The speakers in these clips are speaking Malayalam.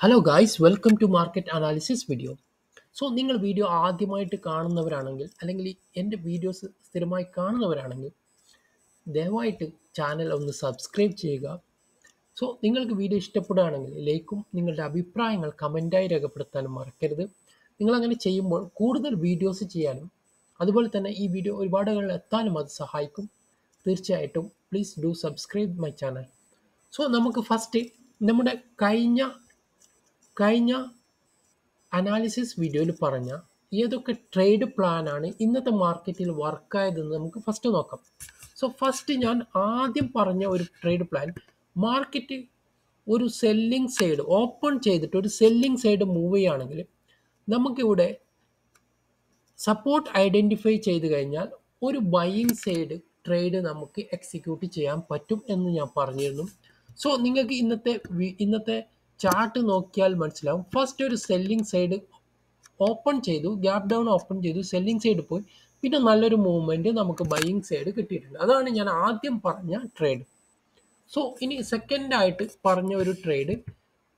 Hello guys, welcome to market analysis video. നിങ്ങൾ വീഡിയോ ആദ്യമായിട്ട് കാണുന്നവരാണെങ്കിൽ അല്ലെങ്കിൽ എൻ്റെ വീഡിയോസ് സ്ഥിരമായി കാണുന്നവരാണെങ്കിൽ ദയവായിട്ട് ചാനൽ ഒന്ന് സബ്സ്ക്രൈബ് ചെയ്യുക. നിങ്ങൾക്ക് വീഡിയോ ഇഷ്ടപ്പെടുകയാണെങ്കിൽ ലൈക്കും നിങ്ങളുടെ അഭിപ്രായങ്ങൾ കമൻറ്റായി രേഖപ്പെടുത്താനും മറക്കരുത്. നിങ്ങളങ്ങനെ ചെയ്യുമ്പോൾ കൂടുതൽ വീഡിയോസ് ചെയ്യാനും അതുപോലെ തന്നെ ഈ വീഡിയോ ഒരുപാട് ആളുകളിൽ എത്താനും അത് സഹായിക്കും. തീർച്ചയായിട്ടും please do subscribe my channel. നമുക്ക് ഫസ്റ്റ് നമ്മുടെ കഴിഞ്ഞ കഴിഞ്ഞ അനാലിസിസ് വീഡിയോയിൽ പറഞ്ഞ ഏതൊക്കെ ട്രേഡ് പ്ലാനാണ് ഇന്നത്തെ മാർക്കറ്റിൽ വർക്കായതെന്ന് നമുക്ക് ഫസ്റ്റ് നോക്കാം. ഫസ്റ്റ് ഞാൻ ആദ്യം പറഞ്ഞ ഒരു ട്രേഡ് പ്ലാൻ, മാർക്കറ്റ് ഒരു സെല്ലിംഗ് സൈഡ് ഓപ്പൺ ചെയ്തിട്ട് ഒരു സെല്ലിംഗ് സൈഡ് മൂവ് ചെയ്യുകയാണെങ്കിൽ നമുക്കിവിടെ സപ്പോർട്ട് ഐഡൻറ്റിഫൈ ചെയ്ത് കഴിഞ്ഞാൽ ഒരു ബൈയിങ് സൈഡ് ട്രേഡ് നമുക്ക് എക്സിക്യൂട്ട് ചെയ്യാൻ പറ്റും എന്ന് ഞാൻ പറഞ്ഞിരുന്നു. നിങ്ങൾക്ക് ഇന്നത്തെ ചാർട്ട് നോക്കിയാൽ മനസ്സിലാവും. ഫസ്റ്റ് ഒരു സെല്ലിംഗ് സൈഡ് ഓപ്പൺ ചെയ്തു, ഗ്യാപ് ഡൗൺ ഓപ്പൺ ചെയ്തു, സെല്ലിംഗ് സൈഡ് പോയി, പിന്നെ നല്ലൊരു മൂവ്മെൻറ്റ് നമുക്ക് ബൈയിങ് സൈഡ് കിട്ടിയിട്ടുണ്ട്. അതാണ് ഞാൻ ആദ്യം പറഞ്ഞ ട്രേഡ്. ഇനി സെക്കൻഡായിട്ട് പറഞ്ഞ ഒരു ട്രേഡ്,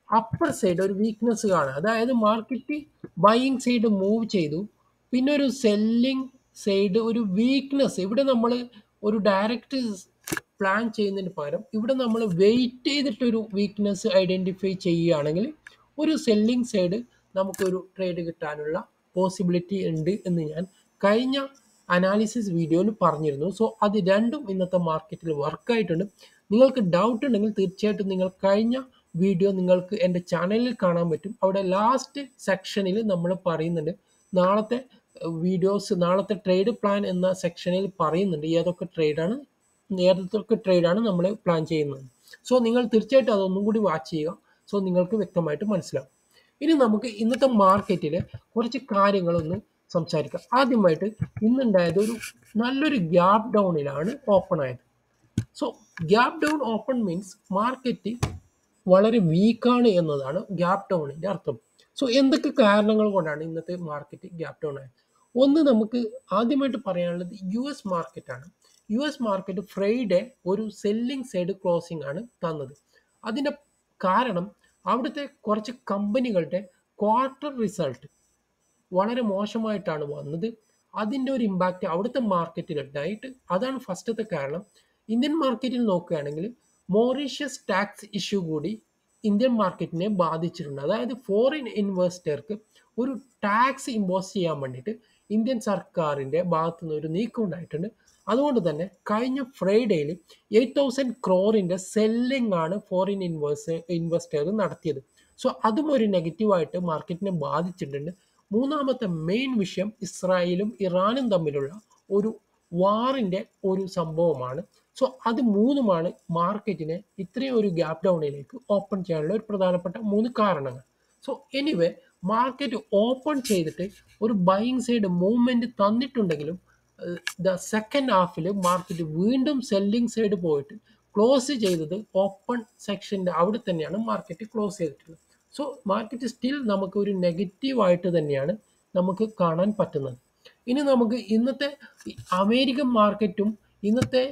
അപ്പർ സൈഡ് ഒരു വീക്ക്നെസ് കാണുക. അതായത് മാർക്കറ്റ് ബൈയിങ് സൈഡ് മൂവ് ചെയ്തു, പിന്നെ ഒരു സെല്ലിംഗ് സൈഡ് ഒരു വീക്ക്നെസ്. ഇവിടെ നമ്മൾ ഒരു ഡയറക്റ്റ് പ്ലാൻ ചെയ്യുന്നതിന് പകരം ഇവിടെ നമ്മൾ വെയിറ്റ് ചെയ്തിട്ടൊരു വീക്ക്നെസ് ഐഡൻറ്റിഫൈ ചെയ്യുകയാണെങ്കിൽ ഒരു സെല്ലിംഗ് സൈഡ് നമുക്കൊരു ട്രേഡ് കിട്ടാനുള്ള പോസിബിലിറ്റി ഉണ്ട് എന്ന് ഞാൻ കഴിഞ്ഞ അനാലിസിസ് വീഡിയോയിൽ പറഞ്ഞിരുന്നു. അത് രണ്ടും ഇന്നത്തെ മാർക്കറ്റിൽ വർക്കായിട്ടുണ്ട്. നിങ്ങൾക്ക് ഡൗട്ട് ഉണ്ടെങ്കിൽ തീർച്ചയായിട്ടും നിങ്ങൾ കഴിഞ്ഞ വീഡിയോ നിങ്ങൾക്ക് എൻ്റെ ചാനലിൽ കാണാൻ പറ്റും. അവിടെ ലാസ്റ്റ് സെക്ഷനിൽ നമ്മൾ പറയുന്നുണ്ട്, നാളത്തെ നാളത്തെ ട്രേഡ് പ്ലാൻ എന്ന സെക്ഷനിൽ പറയുന്നുണ്ട് ഏതൊക്കെ ട്രേഡാണ് നമ്മൾ പ്ലാൻ ചെയ്യുന്നത്. നിങ്ങൾ തീർച്ചയായിട്ടും അതൊന്നും കൂടി വാച്ച് ചെയ്യുക. നിങ്ങൾക്ക് വ്യക്തമായിട്ട് മനസ്സിലാവും. ഇനി നമുക്ക് ഇന്നത്തെ മാർക്കറ്റിലെ കുറച്ച് കാര്യങ്ങളൊന്ന് സംസാരിക്കാം. ആദ്യമായിട്ട് ഇന്നുണ്ടായത് ഒരു നല്ലൊരു ഗ്യാപ് ഡൗണിലാണ് ഓപ്പൺ ആയത്. Gap down open means market വളരെ വീക്കാണ് എന്നതാണ് ഗ്യാപ് ഡൗണിൻ്റെ അർത്ഥം. എന്തൊക്കെ കാരണങ്ങൾ കൊണ്ടാണ് ഇന്നത്തെ മാർക്കറ്റ് ഗ്യാപ് ഡൗൺ ആയത്? ഒന്ന്, നമുക്ക് ആദ്യമായിട്ട് പറയാനുള്ളത് US മാർക്കറ്റാണ്. US മാർക്കറ്റ് ഫ്രൈഡേ ഒരു സെല്ലിംഗ് സൈഡ് ക്ലോസിംഗ് ആണ് തന്നത്. അതിൻ്റെ കാരണം അവിടുത്തെ കുറച്ച് കമ്പനികളുടെ ക്വാർട്ടർ റിസൾട്ട് വളരെ മോശമായിട്ടാണ് വന്നത്. അതിൻ്റെ ഒരു ഇമ്പാക്റ്റ് അവിടുത്തെ മാർക്കറ്റിൽ ഉണ്ടായിട്ട് അതാണ് ഫസ്റ്റത്തെ കാരണം. ഇന്ത്യൻ മാർക്കറ്റിൽ നോക്കുകയാണെങ്കിൽ മൊറീഷ്യസ് ടാക്സ് ഇഷ്യൂ കൂടി ഇന്ത്യൻ മാർക്കറ്റിനെ ബാധിച്ചിട്ടുണ്ട്. അതായത് ഫോറിൻ ഇൻവെസ്റ്റർക്ക് ഒരു ടാക്സ് ഇമ്പോസ് ചെയ്യാൻ വേണ്ടിയിട്ട് ഇന്ത്യൻ സർക്കാരിൻ്റെ ഭാഗത്തുനിന്ന് ഒരു നീക്കം ഉണ്ടായിട്ടുണ്ട്. അതുകൊണ്ട് തന്നെ കഴിഞ്ഞ ഫ്രൈഡേയിൽ 8,000 crore സെല്ലിംഗ് ആണ് ഫോറിൻ ഇൻവെസ്റ്റർ നടത്തിയത്. അതും ഒരു നെഗറ്റീവായിട്ട് മാർക്കറ്റിനെ ബാധിച്ചിട്ടുണ്ട്. മൂന്നാമത്തെ മെയിൻ വിഷയം ഇസ്രായേലും ഇറാനും തമ്മിലുള്ള ഒരു വാറിൻ്റെ ഒരു സംഭവമാണ്. അത് മൂന്നുമാണ് മാർക്കറ്റിനെ ഇത്രയും ഒരു ഗ്യാപ് ഡൗണിലേക്ക് ഓപ്പൺ ചെയ്യാനുള്ള ഒരു പ്രധാനപ്പെട്ട 3 കാരണങ്ങൾ. എനിവേ, മാർക്കറ്റ് ഓപ്പൺ ചെയ്തിട്ട് ഒരു ബൈയിങ് സൈഡ് മൂവ്മെൻറ്റ് തന്നിട്ടുണ്ടെങ്കിലും സെക്കൻഡ് ഹാഫിൽ മാർക്കറ്റ് വീണ്ടും സെല്ലിംഗ് സൈഡ് പോയിട്ട് ക്ലോസ് ചെയ്തത് ഓപ്പൺ സെക്ഷൻ്റെ അവിടെ തന്നെയാണ് മാർക്കറ്റ് ക്ലോസ് ചെയ്തിട്ടുള്ളത്. മാർക്കറ്റ് സ്റ്റിൽ നമുക്ക് ഒരു നെഗറ്റീവായിട്ട് തന്നെയാണ് നമുക്ക് കാണാൻ പറ്റുന്നത്. ഇനി നമുക്ക് ഇന്നത്തെ അമേരിക്കൻ മാർക്കറ്റും ഇന്നത്തെ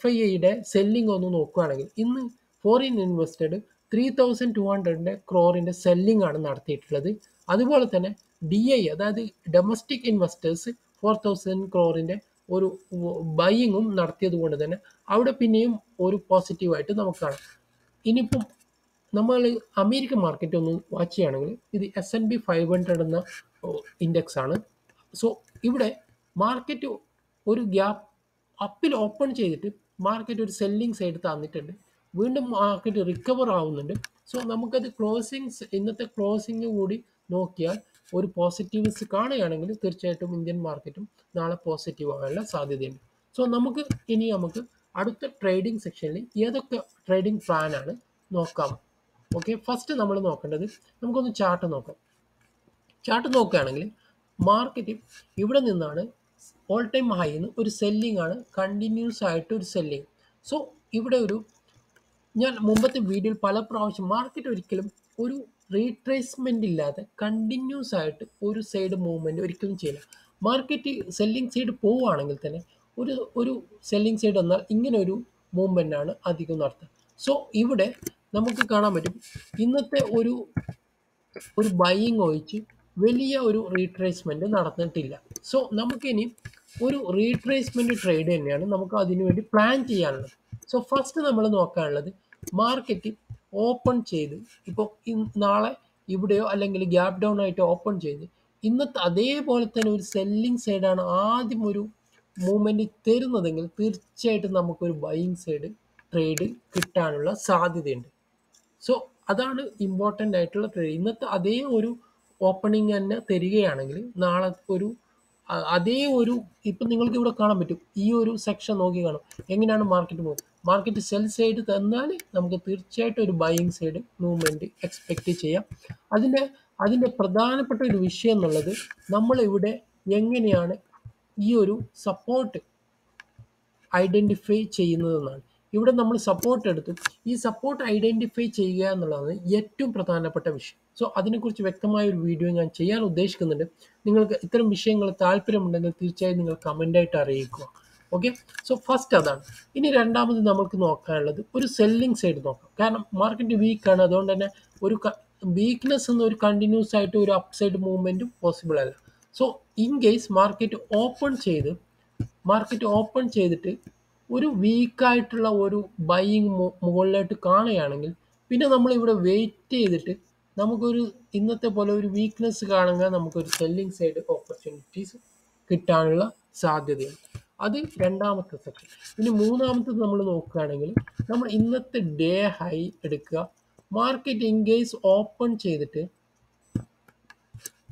FIIയുടെ സെല്ലിംഗ് ഒന്ന് നോക്കുകയാണെങ്കിൽ ഇന്ന് ഫോറിൻ ഇൻവെസ്റ്റഡ് 3,200 crore സെല്ലിംഗ് ആണ് നടത്തിയിട്ടുള്ളത്. അതുപോലെ തന്നെ DI അതായത് ഡൊമസ്റ്റിക് ഇൻവെസ്റ്റേഴ്സ് 4,000 crore ഒരു ബൈയിങ്ങും നടത്തിയത് കൊണ്ട് തന്നെ അവിടെ പിന്നെയും ഒരു പോസിറ്റീവായിട്ട് നമുക്ക് കാണാം. ഇനിയിപ്പം നമ്മൾ അമേരിക്കൻ മാർക്കറ്റ് ഒന്ന് വാച്ച് ചെയ്യുകയാണെങ്കിൽ ഇത് S&P 500 എന്ന ഇൻഡെക്സ് ആണ്. ഇവിടെ മാർക്കറ്റ് ഒരു ഗ്യാപ്പ് അപ്പിൽ ഓപ്പൺ ചെയ്തിട്ട് മാർക്കറ്റ് ഒരു സെല്ലിംഗ് സൈഡ് തന്നിട്ടുണ്ട്. വീണ്ടും മാർക്കറ്റ് റിക്കവർ ആവുന്നുണ്ട്. നമുക്കത് ഇന്നത്തെ ക്ലോസിംഗ് കൂടി നോക്കിയാൽ ഒരു പോസിറ്റീവ്സ് കാണുകയാണെങ്കിൽ തീർച്ചയായിട്ടും ഇന്ത്യൻ മാർക്കറ്റും നാളെ പോസിറ്റീവ് ആകാനുള്ള സാധ്യതയുണ്ട്. നമുക്ക് അടുത്ത ട്രേഡിംഗ് സെക്ഷനിൽ ഏതൊക്കെ ട്രേഡിംഗ് പ്ലാനാണ് നോക്കാം. ഓക്കെ, ഫസ്റ്റ് നമ്മൾ നോക്കേണ്ടത് നമുക്കൊന്ന് ചാർട്ട് നോക്കാം. ചാർട്ട് നോക്കുകയാണെങ്കിൽ മാർക്കറ്റ് ഇവിടെ നിന്നാണ് ഓൾ ടൈം ഹൈന്ന് ഒരു സെല്ലിംഗ് ആണ്, കണ്ടിന്യൂസ് ആയിട്ട് ഒരു സെല്ലിംഗ്. ഇവിടെ ഞാൻ മുമ്പത്തെ വീഡിയോയിൽ പല പ്രാവശ്യം മാർക്കറ്റ് ഒരിക്കലും ഒരു റീട്രേസ്മെൻ്റ് ഇല്ലാതെ കണ്ടിന്യൂസ് ആയിട്ട് ഒരു സൈഡ് മൂവ്മെൻറ്റ് ഒരിക്കലും ചെയ്യില്ല. മാർക്കറ്റ് സെല്ലിംഗ് സൈഡ് പോവുകയാണെങ്കിൽ തന്നെ ഒരു സെല്ലിംഗ് സൈഡ് വന്നാൽ ഇങ്ങനെ ഒരു മൂവ്മെൻ്റ് ആണ് അധികം നടത്തുക. ഇവിടെ നമുക്ക് കാണാൻ പറ്റും ഇന്നത്തെ ഒരു ബൈയിങ് ഒഴിച്ച് വലിയ ഒരു റീട്രേസ്മെൻറ്റ് നടന്നിട്ടില്ല. സോ നമുക്കിനി ഒരു റീട്രേസ്മെൻറ്റ് ട്രേഡ് തന്നെയാണ് നമുക്ക് അതിനു വേണ്ടി പ്ലാൻ ചെയ്യാനുള്ളത്. സോ ഫസ്റ്റ് നമ്മൾ നോക്കാനുള്ളത് മാർക്കറ്റ് ഓപ്പൺ ചെയ്ത് ഇപ്പോൾ നാളെ ഇവിടെയോ അല്ലെങ്കിൽ ഗ്യാപ് ഡൗൺ ആയിട്ട് ഓപ്പൺ ചെയ്ത് ഇന്നത്തെ അതേപോലെ തന്നെ ഒരു സെല്ലിംഗ് സൈഡാണ് ആദ്യം ഒരു മൂവ്മെൻറ്റ് തരുന്നതെങ്കിൽ തീർച്ചയായിട്ടും നമുക്കൊരു ബൈയിങ് സൈഡ് ട്രേഡ് കിട്ടാനുള്ള സാധ്യതയുണ്ട്. സോ അതാണ് ഇമ്പോർട്ടൻ്റ് ആയിട്ടുള്ള ട്രേഡ്. ഇന്നത്തെ അതേ ഒരു ഓപ്പണിംഗ് തന്നെ തരികയാണെങ്കിൽ നാളെ ഒരു അതേ ഒരു ഇപ്പം നിങ്ങൾക്ക് ഇവിടെ കാണാൻ പറ്റും ഈ ഒരു സെക്ഷൻ നോക്കി കാണും എങ്ങനെയാണ് market move. Market cell side തന്നാൽ നമുക്ക് തീർച്ചയായിട്ടും ഒരു ബൈയിങ് സൈഡ് മൂവ്മെൻറ്റ് എക്സ്പെക്റ്റ് ചെയ്യാം. അതിൻ്റെ പ്രധാനപ്പെട്ട ഒരു വിഷയം എന്നുള്ളത് നമ്മളിവിടെ എങ്ങനെയാണ് ഈ ഒരു സപ്പോർട്ട് ഐഡൻറ്റിഫൈ ചെയ്യുന്നതെന്നാണ്. ഇവിടെ നമ്മൾ സപ്പോർട്ട് എടുത്തു. ഈ സപ്പോർട്ട് ഐഡൻറ്റിഫൈ ചെയ്യുക എന്നുള്ളതാണ് ഏറ്റവും പ്രധാനപ്പെട്ട വിഷയം. സോ അതിനെക്കുറിച്ച് വ്യക്തമായ ഒരു വീഡിയോ ഞാൻ ചെയ്യാൻ ഉദ്ദേശിക്കുന്നുണ്ട്. നിങ്ങൾക്ക് ഇത്തരം വിഷയങ്ങൾ താല്പര്യമുണ്ടെങ്കിൽ തീർച്ചയായും നിങ്ങൾ കമൻ്റായിട്ട് അറിയിക്കുക. ഓക്കെ, സോ ഫസ്റ്റ് അതാണ്. ഇനി രണ്ടാമത് നമുക്ക് നോക്കാനുള്ളത് ഒരു സെല്ലിംഗ് സൈഡ് നോക്കാം. കാരണം മാർക്കറ്റ് വീക്കാണ്, അതുകൊണ്ട് തന്നെ ഒരു വീക്ക്നെസ് എന്ന ഒരു കണ്ടിന്യൂസ് ആയിട്ട് ഒരു അപ്പ് സൈഡ് മൂവ്മെൻറ്റും പോസിബിൾ അല്ല. So in case market open ചെയ്തിട്ട് ഒരു വീക്കായിട്ടുള്ള ഒരു ബൈയിങ് മുകളിലോട്ട് കാണുകയാണെങ്കിൽ പിന്നെ നമ്മളിവിടെ വെയിറ്റ് ചെയ്തിട്ട് നമുക്കൊരു ഇന്നത്തെ പോലെ ഒരു വീക്ക്നെസ് കാണുക നമുക്കൊരു സെല്ലിംഗ് സൈഡ് ഓപ്പർച്യൂണിറ്റീസ് കിട്ടാനുള്ള സാധ്യതയുണ്ട്. അത് രണ്ടാമത്തെ സെക്ഷൻ. ഇനി മൂന്നാമത്തത് നമ്മൾ നോക്കുകയാണെങ്കിൽ നമ്മൾ ഇന്നത്തെ ഡേ ഹൈ എടുക്കുക. മാർക്കറ്റ് ഇൻ കേസ് ഓപ്പൺ ചെയ്തിട്ട്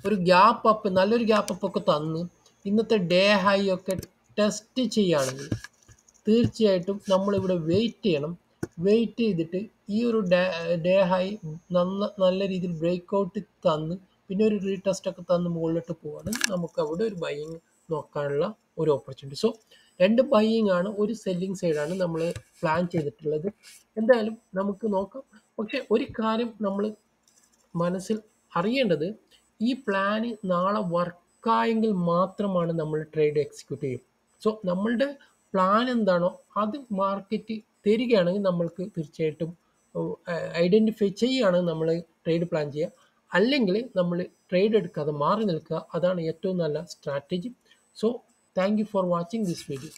ഒരു ഗ്യാപ്പ് അപ്പ്, നല്ലൊരു ഗ്യാപ്പ് അപ്പ് ഒക്കെ തന്ന് ഇന്നത്തെ ഡേ ഹൈ ഒക്കെ ടെസ്റ്റ് ചെയ്യുകയാണെങ്കിൽ തീർച്ചയായിട്ടും നമ്മളിവിടെ വെയിറ്റ് ചെയ്യണം. വെയിറ്റ് ചെയ്തിട്ട് ഈ ഒരു ഡേ ഹൈ നല്ല രീതിയിൽ ബ്രേക്ക് ഔട്ട് തന്ന് പിന്നെ ഒരു റീടെസ്റ്റ് ഒക്കെ തന്ന് മുകളിലോട്ട് പോവുകയാണെങ്കിൽ നമുക്ക് അവിടെ ഒരു ബൈയിങ് നോക്കാനുള്ള ഒരു ഓപ്പർച്യൂണിറ്റി. സോ രണ്ട് ബൈയിങ് ആണ്, ഒരു സെല്ലിംഗ് സൈഡാണ് നമ്മൾ പ്ലാൻ ചെയ്തിട്ടുള്ളത്. എന്തായാലും നമുക്ക് നോക്കാം. പക്ഷെ ഒരു കാര്യം നമ്മൾ മനസ്സിൽ അറിയേണ്ടത് ഈ പ്ലാന് നാളെ വർക്കായെങ്കിൽ മാത്രമാണ് നമ്മൾ ട്രേഡ് എക്സിക്യൂട്ട് ചെയ്യും. സോ നമ്മളുടെ പ്ലാൻ എന്താണോ അത് മാർക്കറ്റ് തരികയാണെങ്കിൽ നമ്മൾക്ക് തീർച്ചയായിട്ടും ഐഡൻറ്റിഫൈ ചെയ്യുകയാണെങ്കിൽ നമ്മൾ ട്രേഡ് പ്ലാൻ ചെയ്യുക. അല്ലെങ്കിൽ നമ്മൾ ട്രേഡ് എടുക്കാതെ മാറി നിൽക്കുക. അതാണ് ഏറ്റവും നല്ല strategy. So thank you for watching this video.